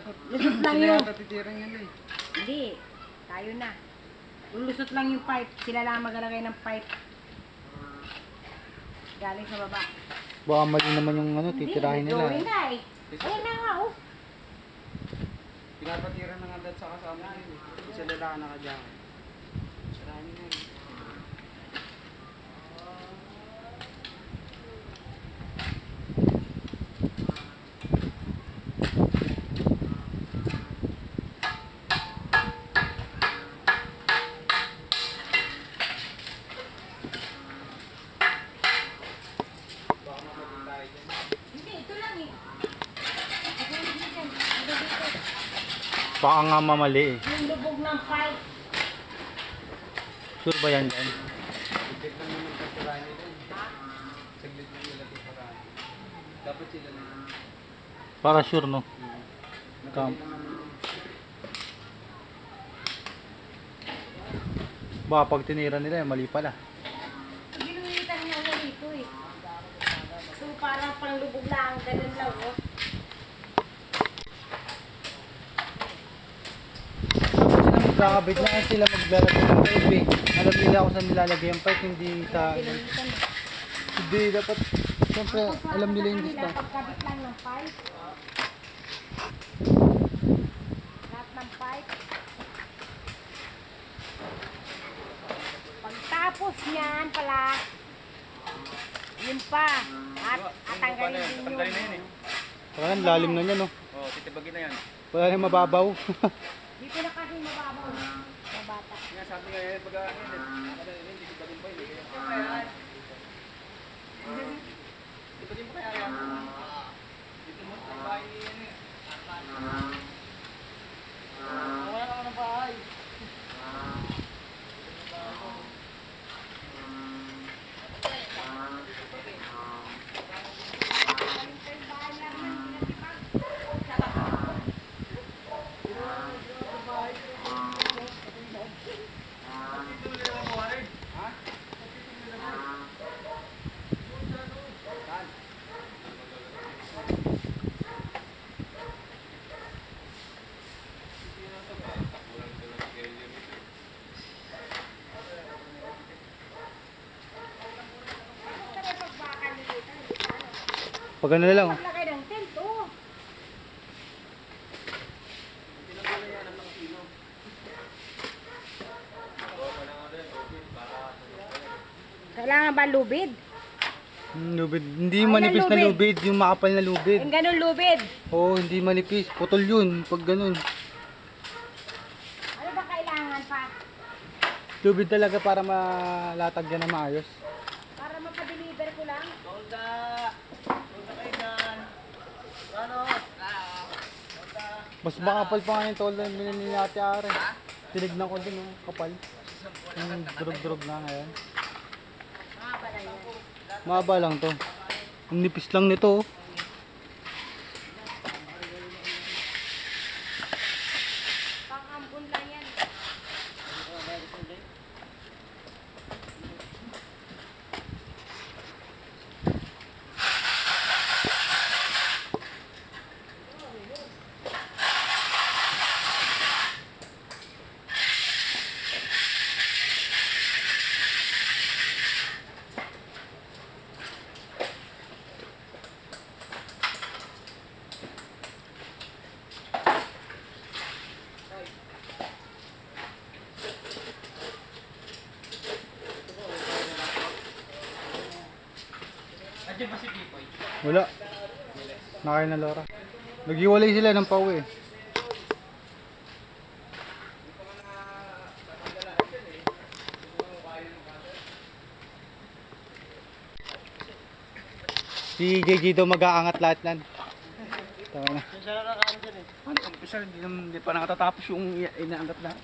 Lusot lang yun. Sila titiran nila eh. Hindi. Tayo na. Lulusot lang yung pipe. Sila lang maglalagay ng pipe. Galing sa baba. Baka mali naman yung ano, titirahin nila. Hindi, na eh. Ayun na nga oh. Pinapatiran na nga dahil sa kasama nila eh. Sila lang nakadyan. Sarahan nila eh. Hindi, ito lang eh. Baka nga mamali eh. Yung lubog ng pipe. Sure ba yan dyan? Saglit lang yung titirahin nila eh. Saglit lang nila titirahin. Dapat sila na. Para sure no? Kam. Baka pag tinira nila, mali pala. Ginulitan niya nga dito eh. So parang pang lubog lang. Ganun lang oh. Magkakabit na sila maglalagay ng pipe eh. Alam nila kung saan nilalagay ang pipe, hindi sa... Ginulitan eh. Hindi, dapat... Siyempre, alam nila yung dista. Pagkabit lang ng pipe. Lahat ng pipe. Pagtapos niyan pala, yun pa. At tanggalin din yun. Tanggalin na yun eh. Parang lalim na niya no. Oo, titibagin na yan. Wala na mababaw. Dito na kasi mababaw na bata. Nga sabi nga yun, pag hindi titibagin pa yun. Titibagin pa kaya yan. Dito mo sa bahay yan eh. Wala naman ang bahay. Pag ano na lang. Paglagay ng tent, oh. Kailangan ba lubid? Lubid. Hindi Ay, manipis na lubid. lubid, yung makapal na lubid. Yung ganun lubid. Oo, hindi manipis. Putol yun pag ganun. Ano ba kailangan pa? Lubid talaga para malatag yan na maayos. Para mapadeliver ko lang? Tolda! Tolda kayo dyan! Ano? Mas makapal pa nga yung tol na binili ni Ate Are. Tinignan ko din, oh, kapal. Yung durog-durog na ngayon. Mahaba na yan. Mahaba lang to. Ang nipis lang nito, oh. Pang-ambon lang yan. Andiyan ba si Pipoy? Wala. Nakain na Laura. Naghiwalay sila ng pauwi eh. Si JJ daw mag-aangat lahat nan. Tawa na. Siya lang nakakaan dyan eh. Ano, umpisa, hindi pa nakatatapos yung inaangat na.